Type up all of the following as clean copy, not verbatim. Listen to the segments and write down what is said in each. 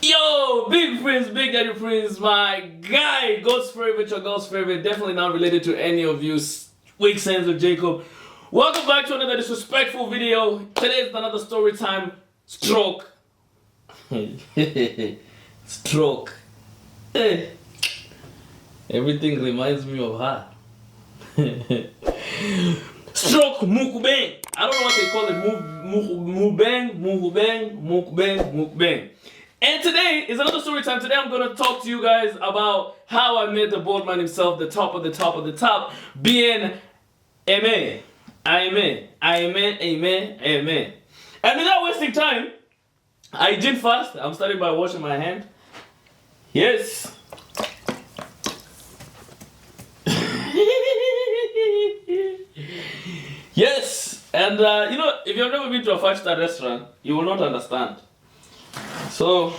Yo, big Prince, big daddy Prince, my guy, God's favorite, your God's favorite, definitely not related to any of you weak sense of Jacob. Welcome back to another disrespectful video. Today is another story time stroke. Stroke. Hey. Everything reminds me of her. Stroke MukBang. I don't know what they call it. MukBang. And today is another story time. Today I'm going to talk to you guys about how I met the board man himself, the top of the top of the top, being Amen. Amen. Amen. Amen. Amen. And without wasting time, I did first. I'm starting by washing my hand. Yes. Yes. And you know, if you've never been to a 5-star restaurant, you will not understand. So,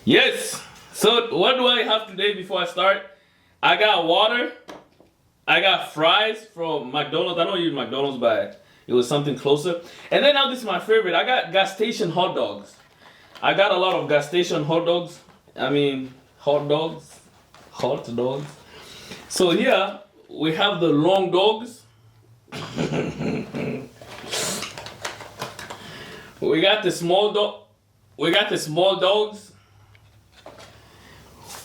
yes. So, what do I have today before I start? I got water. I got fries from McDonald's. I don't use McDonald's, but it was something closer. And then now this is my favorite. I got gas station hot dogs. I got a lot of gas station hot dogs. I mean, hot dogs. Hot dogs. So here we have the long dogs. We got the small dog. We got the small dogs.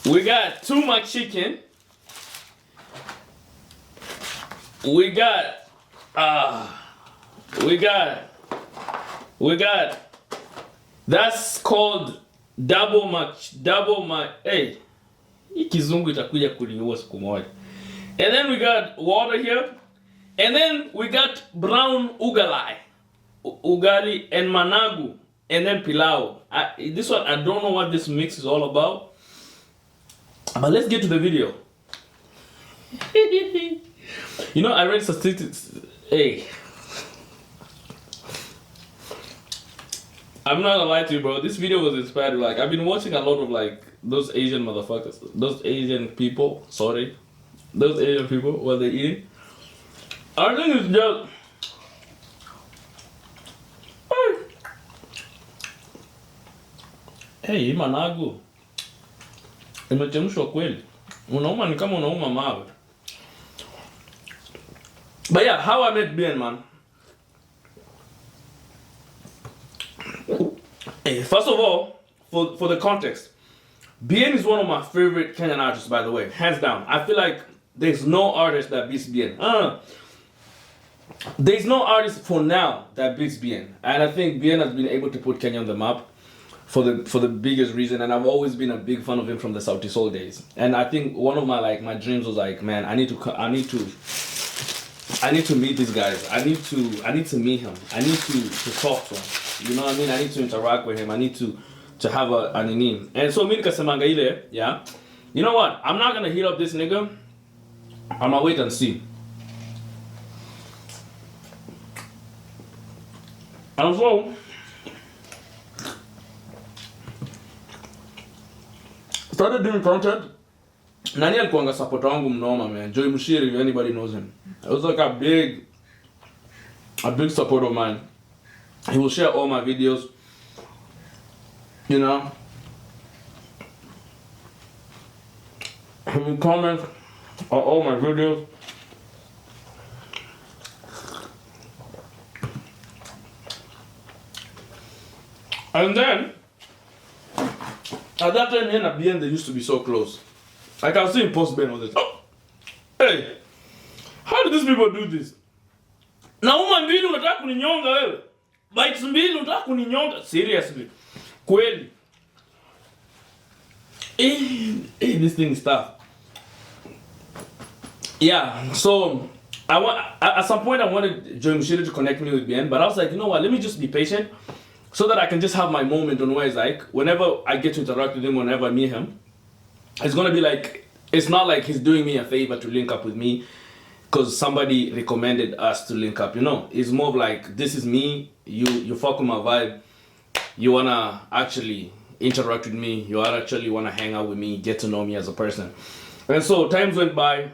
We got too much chicken. We got that's called double much. Hey, hii kizungu itakuja kuniua siku moja. And then we got water here. And then we got brown ugali and managu, and then pilau. This one, I don't know what this mix is all about. But let's get to the video. You know, I read statistics. Hey. I'm not gonna lie to you, bro. This video was inspired. Like, I've been watching a lot of, like, those Asian motherfuckers. Those Asian people. Sorry. Those Asian people, what they eating. I think it's just... Hey, managu. Imechemshwa kweli. Unauma ni kama unauma mawe. But yeah, how I met Ben, man. Hey, first of all, for the context, Bien is one of my favorite Kenyan artists, by the way, hands down. I feel like there's no artist that beats Bien. There's no artist for now that beats Bien, and I think Bien has been able to put Kenya on the map for the biggest reason. And I've always been a big fan of him from the Sauti Sol days. And I think one of my dreams was like, man, I need to meet these guys. I need to meet him. I need to talk to him. You know what I mean? I need to interact with him. I need to have an name. And so me nikasemanga ile, yeah. You know what? I'm not gonna hit up this nigga. I'm gonna wait and see. And so started doing content. Nani alikuanga supporter wangu mnoma, man. Joy Mushiri, if anybody knows him. It was like a big supporter of mine. He will share all my videos, you know. He will comment on all my videos. And then, at that time, he and Bien, they used to be so close. I can see him post Ben all this. Oh, hey, how do these people do this? Na uma mbili unataka kuninyonga wewe. Bites mbili unataka kuninyonga. Seriously. Kweli. Hey, this thing is tough. Yeah, so at some point I wanted Joy Mushiri to connect me with Bien, but I was like, you know what, let me just be patient so that I can just have my moment on where it's like, whenever I get to interact with him, whenever I meet him, it's gonna be like, it's not like he's doing me a favor to link up with me because somebody recommended us to link up, you know. It's more of like, this is me, you fuck with my vibe, you wanna actually interact with me, you actually wanna hang out with me, get to know me as a person. And so times went by,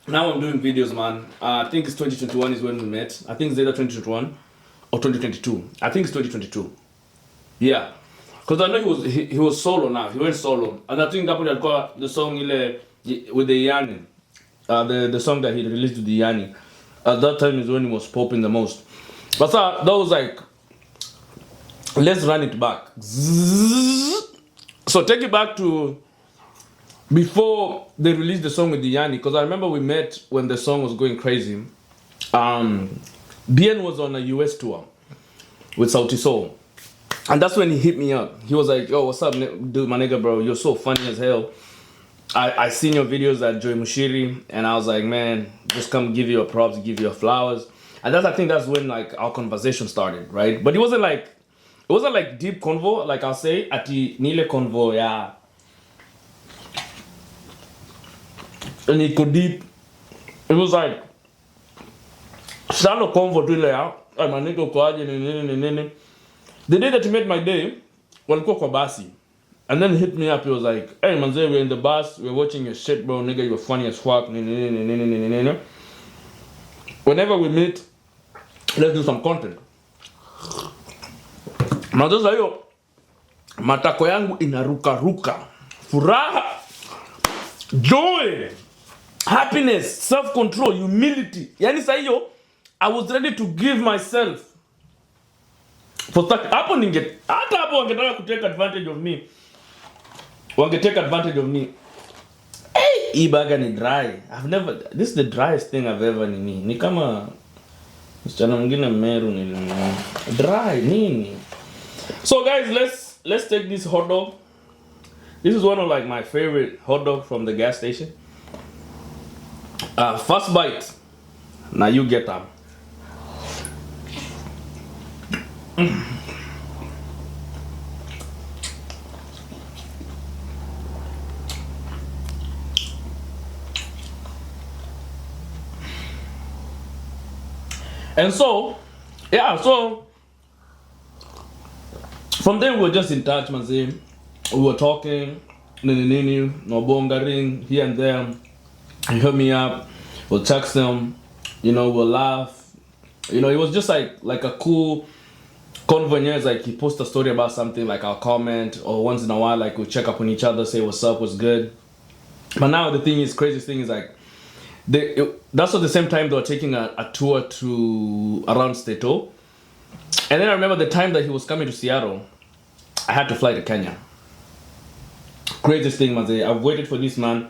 now I'm doing videos, man. I think it's 2021 is when we met. I think it's either 2021 or 2022. I think it's 2022. Yeah. Because I know he was solo now. He went solo. And I think that would got the song with the Yanni. The song that he released with the Yanni. At that time is when he was popping the most. But that was like, let's run it back. So take it back to before they released the song with the Yanni. Because I remember we met when the song was going crazy. Bien was on a US tour with Sauti Soul. And that's when he hit me up. He was like, yo, what's up, dude, my nigga, bro? You're so funny as hell. I seen your videos at Joy Mushiri, and I was like, man, just come give you a props, give you a flowers. And I think that's when like our conversation started, right? But it wasn't like deep convo, like I'll say, at the Nile convo, yeah. And it could deep. It was like shallow convo to yeah. My nigga kwaje. The day that he made my day, walikuwa kwa basi. And then he hit me up, he was like, hey manze, we're in the bus, we're watching your shit, bro, nigga, you're funny as fuck. Whenever we meet, let's do some content. Na sasa hiyo matako yangu inaruka ruka. Furaha, joy, happiness, self-control, humility. Yani sasa hiyo I was ready to give myself. Hapo hata hapo wangetaka ku take advantage of me. Take advantage of me. Hey, hii baga ni dry. This is the driest thing I've ever nini. Ni kama msichana mwingine Meru ni dry nini. So guys, let's take this hot dog. This is one of like my favorite hot dog from the gas station. First bite. Now you get them. And so, yeah, so from then we were just in touch, man. We were talking, no bongaring here and there. He hit me up, we'll text him, we'll laugh. It was just like a cool convenience. Like he posts a story about something, like I'll comment, or once in a while, like we'll check up on each other, say what's up, what's good. But now the craziest thing is like, that's at the same time they were taking a tour to around Stato. And then I remember the time that he was coming to Seattle, I had to fly to Kenya. Craziest thing, man. I've waited for this man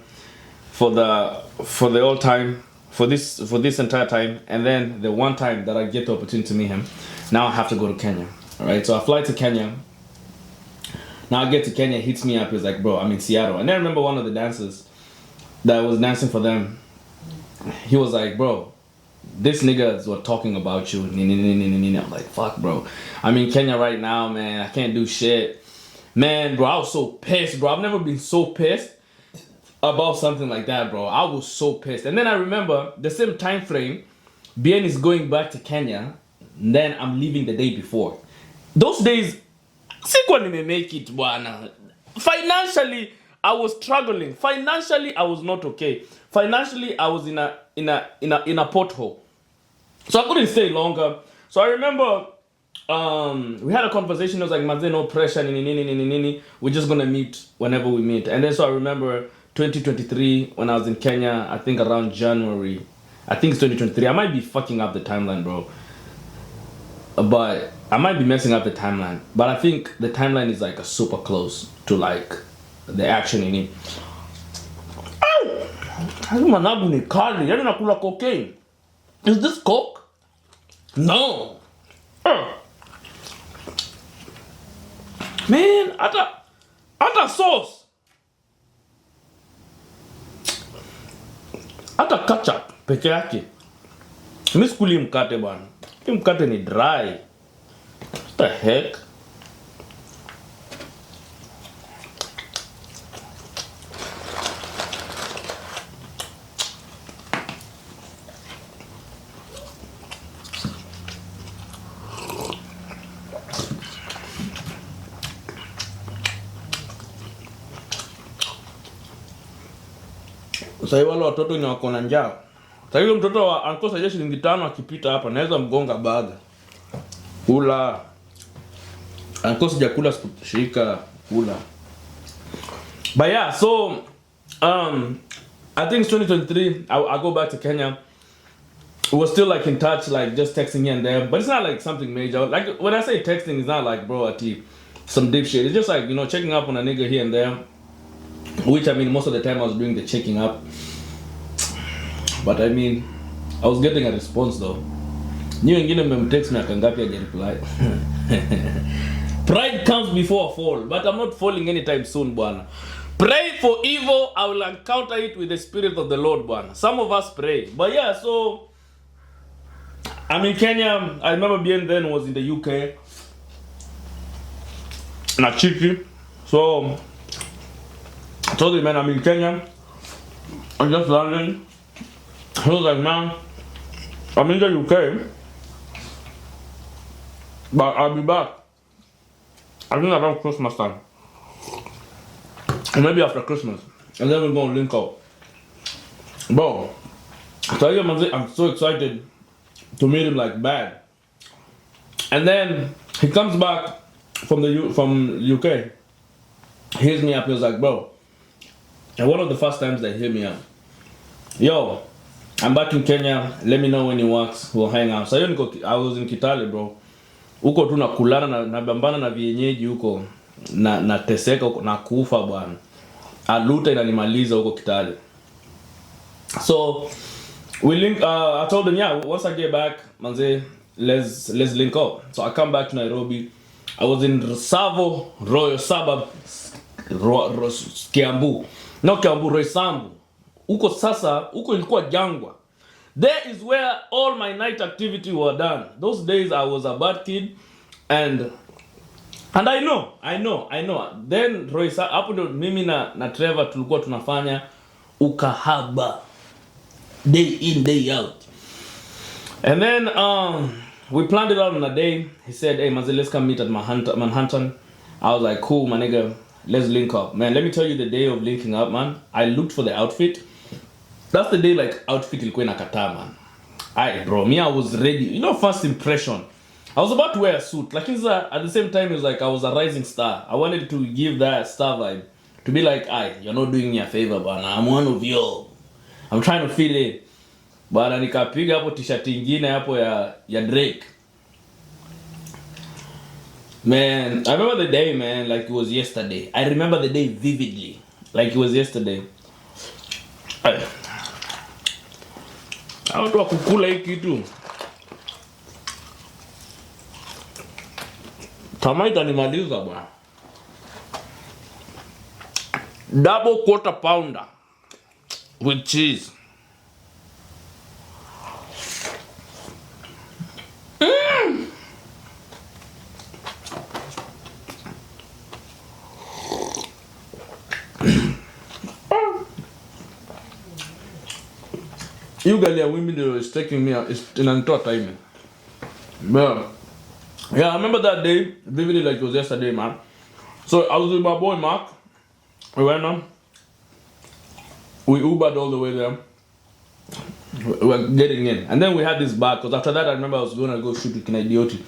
for the whole time, for this entire time, and then the one time that I get the opportunity to meet him, now I have to go to Kenya. Alright, so I fly to Kenya. Now I get to Kenya, he hits me up, he's like, bro, I'm in Seattle. And then I remember one of the dancers that was dancing for them, he was like, bro, this niggas were talking about you. I'm like, fuck, bro. I'm in Kenya right now, man. I can't do shit. Man, bro, I was so pissed, bro. I've never been so pissed about something like that, bro. I was so pissed. And then I remember the same time frame, Bien is going back to Kenya. And then I'm leaving the day before. Those days, sikuwa nimemake it, bwana. Financially, I was struggling. Financially, I was not okay. Financially, I was in a pothole. So I couldn't stay longer. So I remember we had a conversation. It was like, Maze, no pressure. We're just gonna meet whenever we meet. And then so I remember 2023 when I was in Kenya. I think around January. I think it's 2023. I might be fucking up the timeline, bro. But I might be messing up the timeline. But I think the timeline is like a super close to like the action in it. Manabu ni kali, yani nakula cocaine. Is this coke? No. Man, ata sauce. Ata ketchup peke yake. Mimi sikuli mkate bwana. Hii mkate ni dry. What the heck? Sasa wale watoto ni wako na njaa. Sasa hiyo mtoto wa ankosa je shilingi 5 akipita hapa naweza mgonga baga. Kula. Ankosa jakula shika kula. But yeah, so I think 2023 I go back to Kenya. We were still like in touch, like just texting here and there, but it's not like something major. Like when I say texting, it's not like bro, some deep shit. It's just like, you know, checking up on a nigga here and there. Which I mean, most of the time I was doing the checking up. But I mean, I was getting a response though. New wengine mmemtext me akangapi aje reply. Pride comes before a fall, but I'm not falling anytime soon, bwana. Pray for evil, I will encounter it with the spirit of the Lord, bwana. Some of us pray. But yeah, so I'm in Kenya. I remember being then was in the UK. Na chiki. So I told him, man, I'm in Kenya. I'm just learning. He was like, man, I'm in the UK, but I'll be back. I think around Christmas time. Or maybe after Christmas. And then we're going to link up. Bro, so I'm so excited to meet him like bad. And then he comes back from UK. He hits me up. He was like, bro, and one of the first times they hit me up, yo, I'm back in Kenya. Let me know when he works. We'll hang out. So I was in Kitale, bro. Uko tu nakulana na bambana na vienyeji huko na teseka na kufa bwana. Aluta inanimaliza huko Kitale. So we link. I told him, yeah, once I get back, manze, let's link up. So I come back to Nairobi. I was in Savo Royal Suburb, Kiambu. No Kiambu, Roysambu. Uko sasa, uko ilikuwa jangwa. There is where all my night activity were done. Those days I was a bad kid, and I know. Then Roysa, hapo ndo mimi na Trevor tulikuwa tunafanya ukahaba. Day in, day out. And then we planned it out on a day. He said, hey, Mazel, let's come meet at Manhattan. I was like, cool, my nigga, let's link up. Man, let me tell you the day of linking up, man. I looked for the outfit. That's the day, like, outfit ilikuwa inakataa, man. Aye, bro, me, I was ready. You know, first impression. I was about to wear a suit. Like, at the same time, it was like I was a rising star. I wanted to give that star vibe. To be like, aye, you're not doing me a favor, but I'm one of you. I'm trying to feel it. Bana nikapiga hapo t-shirt nyingine hapo ya Drake. Man, I remember the day, man, like it was yesterday. I remember the day vividly, like it was yesterday. I want to kukula hii kitu. Tamaa itanimaliza bwana. Double quarter pounder with cheese. You guys are women that is taking me out. It's in a time. Man. Yeah, I remember that day vividly like it was yesterday, man. So I was with my boy Mark. We went on. We Ubered all the way there. We were getting in. And then we had this bag, because after that I remember I was going to go shoot with Kinaidioti.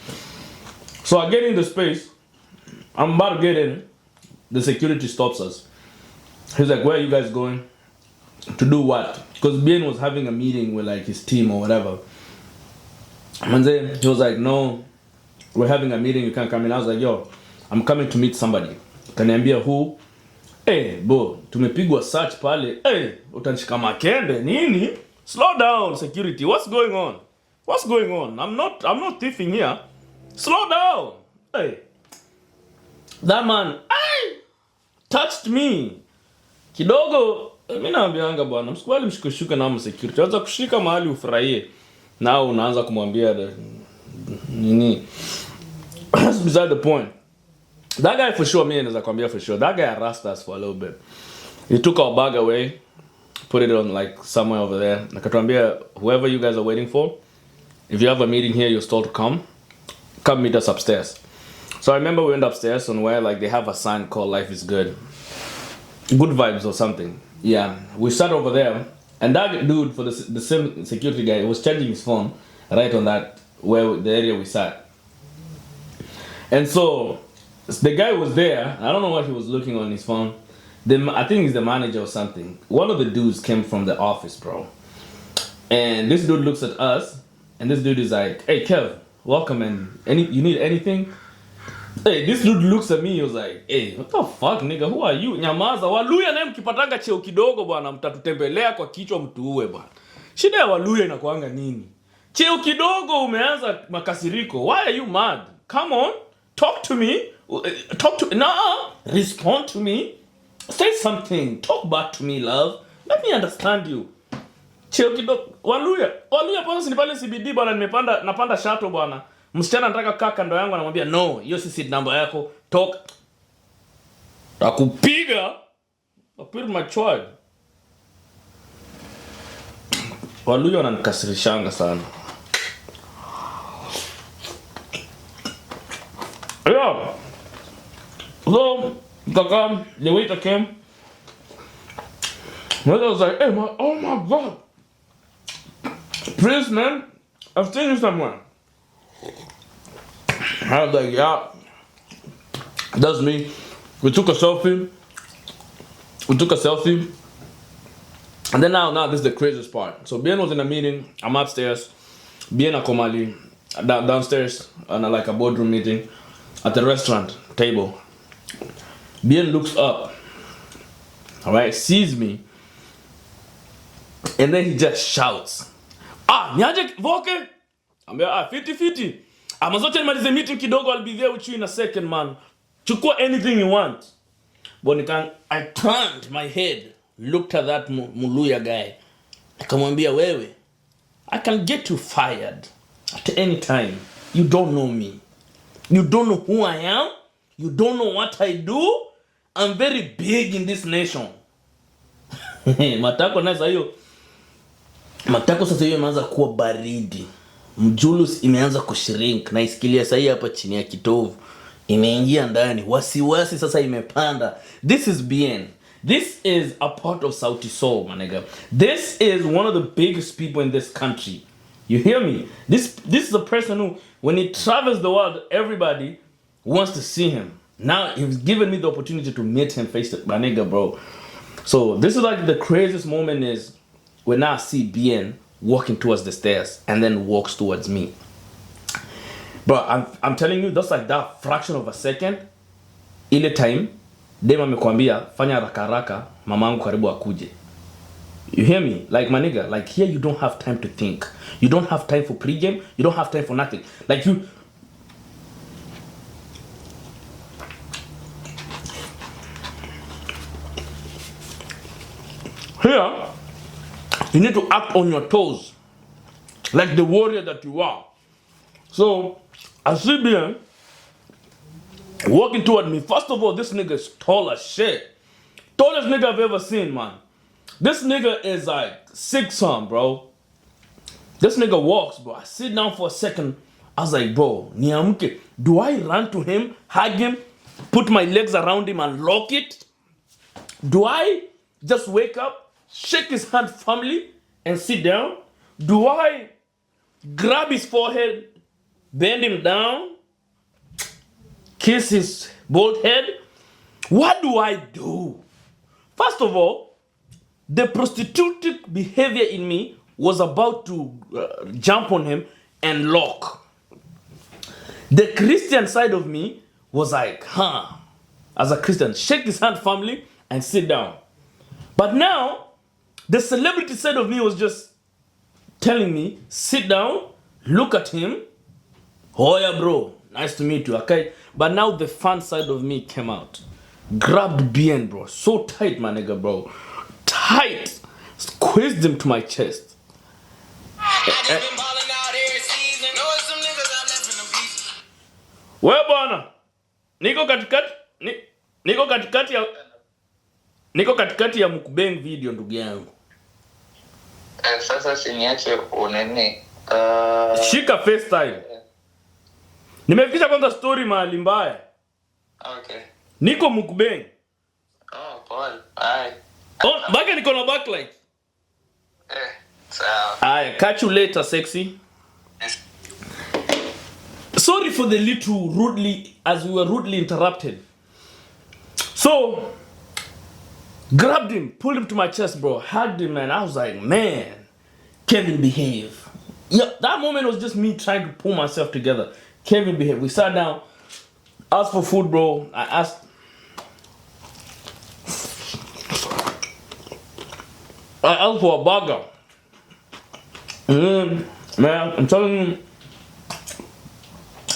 So I get in the space. I'm about to get in. The security stops us. He's like, where are you guys going? To do what? Because Ben was having a meeting with like his team or whatever. And then he was like, no, we're having a meeting, you can't come in. I was like, yo, I'm coming to meet somebody. Kaniambia who? Hey, bro, tumepigwa search pale. Hey, utanishika makende nini? Slow down, security. What's going on? What's going on? I'm not thieving here. Slow down. Hey. That man, hey, touched me. Kidogo, mimi naambianga bwana, msikubali mshikoshuka na security. Anza kushika mahali ufurahie. Nao unaanza kumwambia nini? That's beside the point. That guy for sure, me and Zakwambia for sure. That guy harassed us for a little bit. He took our bag away, put it on like somewhere over there. Nakatuambia, whoever you guys are waiting for, if you have a meeting here, you're told to come meet us upstairs. So I remember we went upstairs on where like they have a sign called Life is Good. Good vibes or something. Yeah, we sat over there And that dude for the same security guy was charging his phone right on that where the area we sat. And so the guy was there. I don't know what he was looking on his phone. I think he's the manager or something. One of the dudes came from the office, bro. And this dude looks at us, and this dude is like, "Hey, Kev, welcome, and you need anything?" Hey, this dude looks at me, he was like, "Hey, what the fuck, nigga? Who are you?" Nyamaza, Waluya naye mkipatanga cheo kidogo bwana, mtatutembelea kwa kichwa mtuue bwana. Shida ya Waluya inakuanga nini? Cheo kidogo umeanza makasiriko. Why are you mad? Come on, talk to me. Respond to me. Say something. Talk back to me, love. Let me understand you. Cheo kidogo. Waluya kwanza ni pale CBD bwana, napanda shuttle bwana. Msichana anataka kukaa kando yangu, anamwambia no, hiyo si seat number yako. Talk. Takupiga. Apir machoid. Waluya wananikasirishanga sana. Yeah. So, the waiter came. My was like, "Hey, oh my God. Prince, man, I've seen you somewhere." I was like, "Yeah, that's me." We took a selfie. And then now this is the craziest part. So Bien was in a meeting. I'm upstairs. Bien and Komali downstairs on like a boardroom meeting at the restaurant table. Bien looks up, alright, sees me, and then he just shouts, "Nyaje Voke?" I'm like, 50-50. I'm also telling the meeting kidogo, I'll be there with you in a second, man. Chukua anything you want. But I turned my head, looked at that Muluya guy. Nikamwambia, wewe, I can get you fired at any time. You don't know me. You don't know who I am. You don't know what I do. I'm very big in this nation. Matako sasa hiyo imeanza kuwa baridi. Mjulus imeanza kushrink na isikilia sasa hapa chini ya kitovu. Imeingia ndani. Wasiwasi sasa imepanda. This is Bien. This is a part of Sauti Sol, my nigga. This is one of the biggest people in this country. You hear me? This is a person who, when he travels the world, everybody wants to see him. Now he's given me the opportunity to meet him face to my nigga, bro. So this is like the craziest moment is when I see Bien walking towards the stairs and then walks towards me. Bro, I'm telling you, that's like that fraction of a second. Ile time, dem amekwambia fanya haraka mamangu karibu akuje. You hear me? Like my nigga, like here you don't have time to think. You don't have time for pregame. You don't have time for nothing. Like you. Here, you need to act on your toes. Like the warrior that you are. So, I see Bien walking toward me. First of all, this nigga is tall as shit. Tallest nigga I've ever seen, man. This nigga is like 6', bro. This nigga walks, bro. I sit down for a second. I was like, bro, niamke. Do I run to him, hug him, put my legs around him and lock it? Do I just wake up, shake his hand firmly and sit down? Do I grab his forehead, bend him down, kiss his bald head? What do I do? First of all, the prostitutic behavior in me was about to jump on him and lock. The Christian side of me was like, as a Christian, shake his hand firmly and sit down. But now, the celebrity side of me was just telling me, sit down, look at him. Oh yeah, bro, nice to meet you, okay? But now the fun side of me came out. Grabbed Bien, bro. So tight, my nigga, bro. Tight. Squeezed him to my chest. Well, bwana. Niko katikati ya MukBang video, ndugu yangu. Sasa siniache unene. Shika FaceTime. Nimefikisha kwanza story mahali mbaya. Okay. Niko MukBang. Oh, Paul. Aye. Oh, baka niko na backlight. So, I catch you later, sexy. Sorry for the little rudely, as we were rudely interrupted. So, grabbed him, pulled him to my chest, bro, hugged him, man. I was like, man, Kevin, behave. Yeah, that moment was just me trying to pull myself together. Kevin, behave. We sat down, asked for food, bro. I asked for a burger. Man, I'm telling you,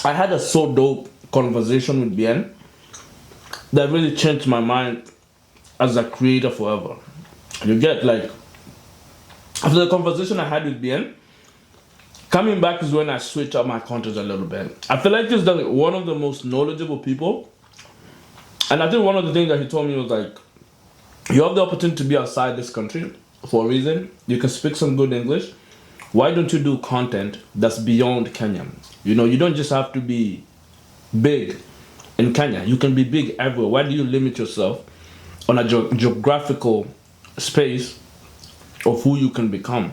I had a so dope conversation with Bien that really changed my mind as a creator forever. You get, like, after the conversation I had with Bien, coming back is when I switch up my content a little bit. I feel like he's one of the most knowledgeable people. And I think one of the things that he told me was like, you have the opportunity to be outside this country for a reason. You can speak some good English. Why don't you do content that's beyond Kenya? You know, you don't just have to be big in Kenya. You can be big everywhere. Why do you limit yourself on a geographical space of who you can become?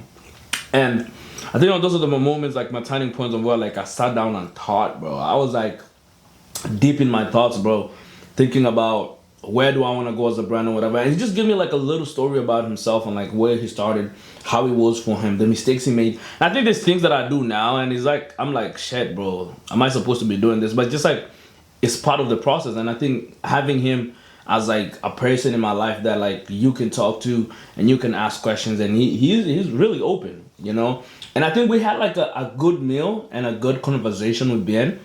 And I think those are the moments, like my turning points of where like I sat down and thought, bro. I was like deep in my thoughts, bro, thinking about where do I want to go as a brand or whatever. And he just gave me like a little story about himself and like where he started, how it was for him, the mistakes he made. And I think there's things that I do now and he's like, I'm like, shit, bro, am I supposed to be doing this? But just like, it's part of the process. And I think having him as like a person in my life that like you can talk to and you can ask questions, and he's really open, you know. And I think we had like a good meal and a good conversation with Bien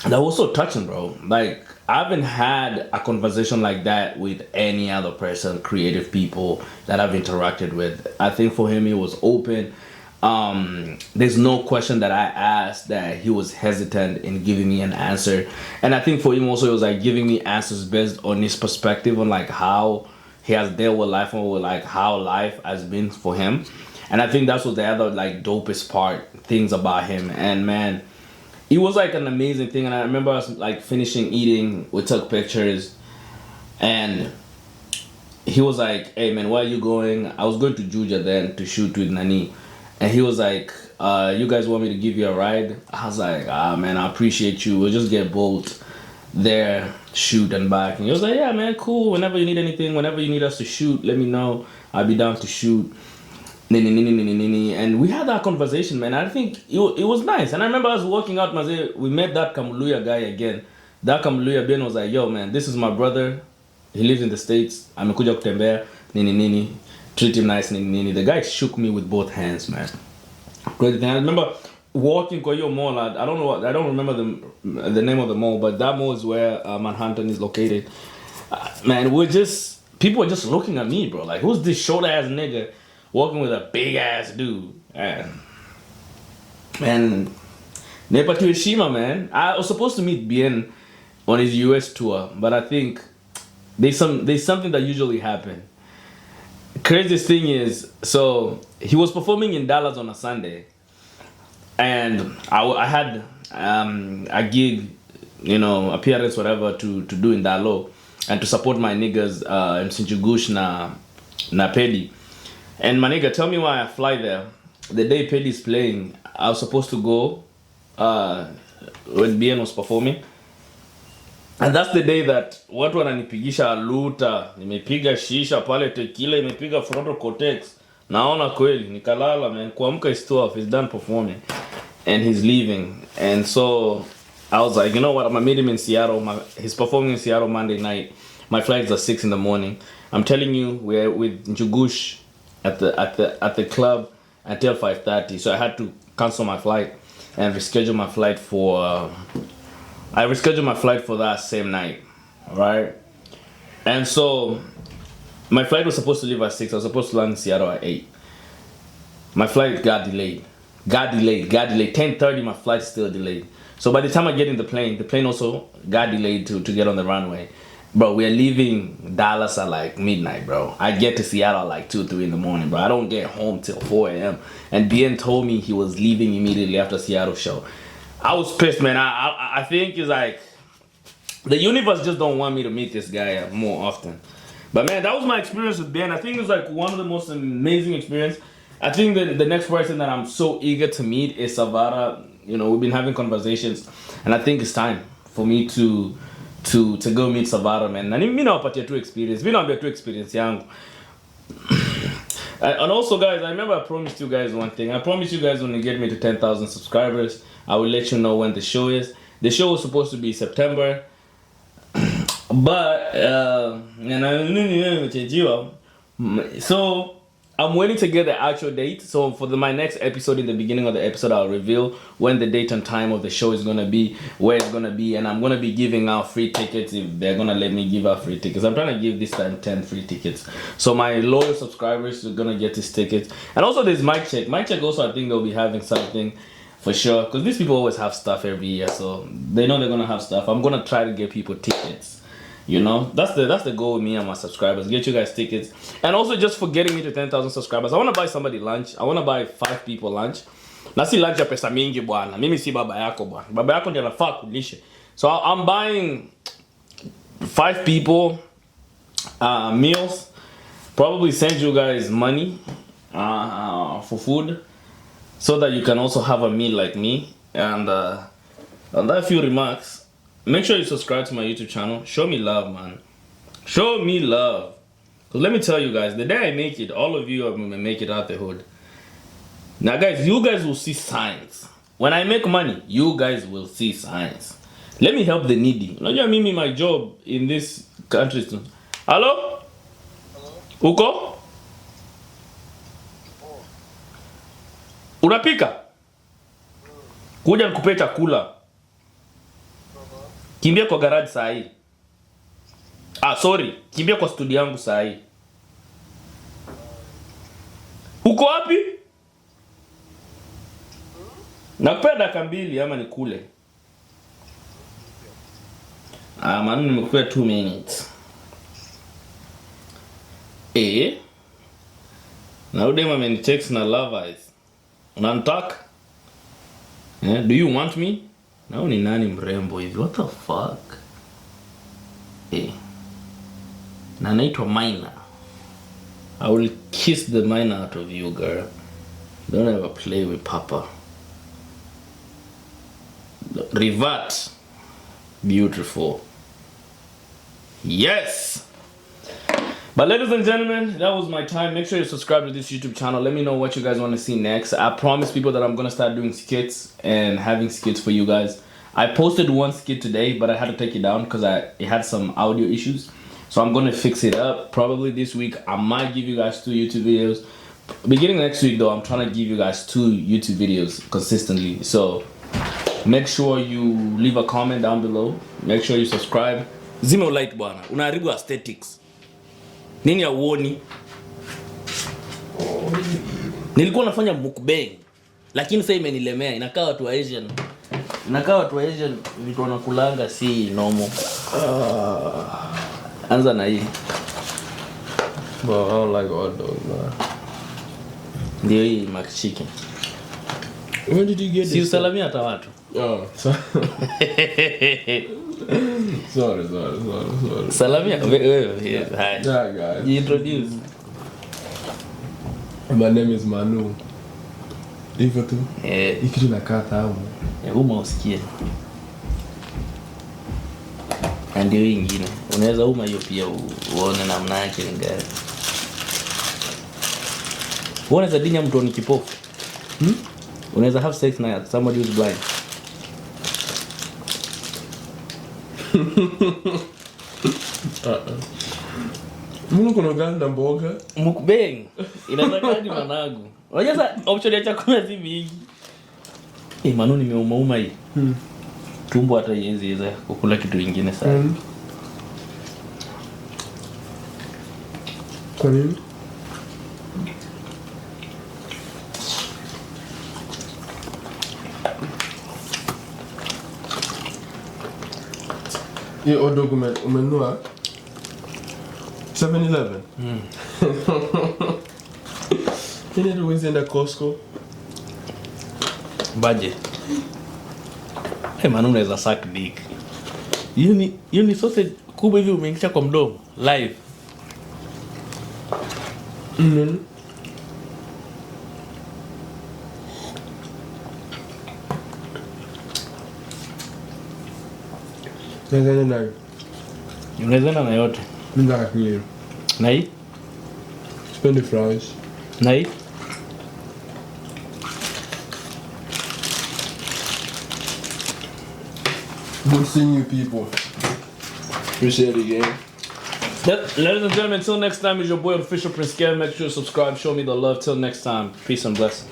that was so touching, bro. Like, I haven't had a conversation like that with any other person, creative people that I've interacted with. I think for him, he was open. There's no question that I asked that he was hesitant in giving me an answer. And I think for him also, it was like giving me answers based on his perspective on like how he has dealt with life and with like how life has been for him. And I think that's what the other like dopest things about him. And man, it was like an amazing thing. And I remember us like finishing eating, we took pictures, and he was like, hey man, where are you going? I was going to Juja then to shoot with Nani. And he was like, you guys want me to give you a ride? I was like, man, I appreciate you. We'll just get both there, shoot and back. And he was like, yeah man, cool. Whenever you need anything, whenever you need us to shoot, let me know. I'll be down to shoot. And we had that conversation, man. I think it was nice. And I remember us walking out, we met that Kamuluya guy again. That Kamuluya Ben was like, yo man, this is my brother. He lives in the States. Amekuja kutembea. Treat him nice. The guy shook me with both hands, man. Great thing. I remember walking Koyo Mall. I don't remember the name of the mall, but that mall is where Manhattan is located. Man, people were just looking at me, bro. Like, who's this short ass nigga walking with a big ass dude? Man, Nepa to Ishima, man. I was supposed to meet Bien on his US tour, but I think there's something that usually happens. Craziest thing is, so he was performing in Dallas on a Sunday, and I had a gig, you know, appearance, whatever, to do in Dalo and to support my niggas in Sinchugush na Pedi. And my nigga, tell me why I fly there. The day Pedi's playing, I was supposed to go when Bien was performing. And that's the day that watu wananipigisha luta, nimepiga shisha pale tequila, imepiga frontal cortex. Naona kweli, nikalala man, kuamka is too off, he's done performing. And he's leaving. And so I was like, you know what, I'm gonna meet him in Seattle. He's performing in Seattle Monday night. My flight's at 6 in the morning. I'm telling you, we're with Njugush at the club until 5:30. So I had to cancel my flight and reschedule my flight for that same night, right? And so my flight was supposed to leave at 6. I was supposed to land in Seattle at 8. My flight got delayed. 10:30, my flight's still delayed. So by the time I get in the plane also got delayed to get on the runway. Bro, we're leaving Dallas at like midnight, bro. I get to Seattle at like 2, 3 in the morning, bro. I don't get home till 4 a.m. And Bien told me he was leaving immediately after Seattle show. I was pissed, man. I think it's like the universe just don't want me to meet this guy more often. But man, that was my experience with Ben. I think it was like one of the most amazing experience. I think that the next person that I'm so eager to meet is Savara. You know, we've been having conversations, and I think it's time for me to go meet Savara, man. And me know about your two experience. Me know about two experience, young. And also, guys, I remember I promised you guys one thing. I promised you guys when you get me to 10,000 subscribers, I will let you know when the show is. The show was supposed to be September, but so I'm waiting to get the actual date. So for my next episode, in the beginning of the episode, I'll reveal when the date and time of the show is gonna be, where it's gonna be, and I'm gonna be giving out free tickets if they're gonna let me give out free tickets. I'm trying to give this time 10 free tickets. So my loyal subscribers are gonna get this ticket. And also there's Mic Check. Mic Check also, I think they'll be having something for sure, because these people always have stuff every year, so they know they're gonna have stuff. I'm gonna try to get people tickets. You know, that's the goal with me and my subscribers. Get you guys tickets. And also just for getting me to 10,000 subscribers, I want to buy somebody lunch. I want to buy 5 people lunch. Na si lunch ya pesa mingi bwana. Mimi si baba yako bwana. Baba yako ndiye anafaa kulishe. So I'm buying 5 people meals. Probably send you guys money for food, so that you can also have a meal like me. And on that few remarks, make sure you subscribe to my YouTube channel. Show me love, man. Show me love. Because let me tell you guys, the day I make it, all of you are going to make it out the hood. Now, guys, you guys will see signs. When I make money, you guys will see signs. Let me help the needy. Not just me, my job in this country. Hello? Hello? Uko? Oh. Unapika? Kuja nikupe chakula. Kimbia kwa garage saa hii. Sorry. Kimbia kwa studio yangu saa hii. Uko wapi? Nakupea dakika 2 ama nikule. Manu nimekupea 2 minutes. Na udema amenitext na love eyes. Unanitaka? Do you want me? Nao ni nani mrembo hivi? What the fuck? Na naitwa Minor. I will kiss the minor out of you, girl. Don't ever play with Papa. Revert. Beautiful. Yes! But ladies and gentlemen, that was my time. Make sure you subscribe to this YouTube channel. Let me know what you guys want to see next. I promise people that I'm going to start doing skits and having skits for you guys. I posted one skit today, but I had to take it down because it had some audio issues. So I'm going to fix it up. Probably this week, I might give you guys 2 YouTube videos. Beginning next week, though, I'm trying to give you guys 2 YouTube videos consistently. So make sure you leave a comment down below. Make sure you subscribe. Zima light bwana. Unaharibu aesthetics. Nini ya uoni? Nilikuwa nafanya MukBang, lakini sasa imenilemea. Inakaa watu wa Asian. Vitu wanakulanga si normal. Anza na hii. But I don't like hot dogs, man. Ndio hii mac chicken. Where did you get this? Si usalamia hata watu. Oh, sorry. sorry. Salamia wewe. Hi. Yeah, guys. You introduce. My name is Manu. Hivyo tu. Ikitu nakaa tamu. Uma usikie. Ndio hii nyingine. Unaweza uma hiyo pia uone namna yake ni gani. Unaweza dinya mtu ni kipofu. Unaweza have sex na somebody who's blind. Mbona kuna gani na mboga? MukBang. Inataka hadi managu. Unajua sasa option ya chakula si mingi. Manu nimeuma hii. Tumbo hata iweze kukula kitu kingine sana. Kwa nini? Hiyo dog umenunua 7-Eleven. Tena tuwezi enda Costco. Budget. Manu unaweza suck dick. Hiyo ni sausage kubwa hivi umeingisha kwa mdomo live. Mm-hmm. Nadhani nayo. Unaweza na yote. Mimi nataka kile. Na hii? Sipendi fries. Na hii? Good seeing you people. Appreciate it again. Ladies and gentlemen, until next time, is your boy Official Prince Kev. Make sure to subscribe, show me the love. Till next time, peace and blessings.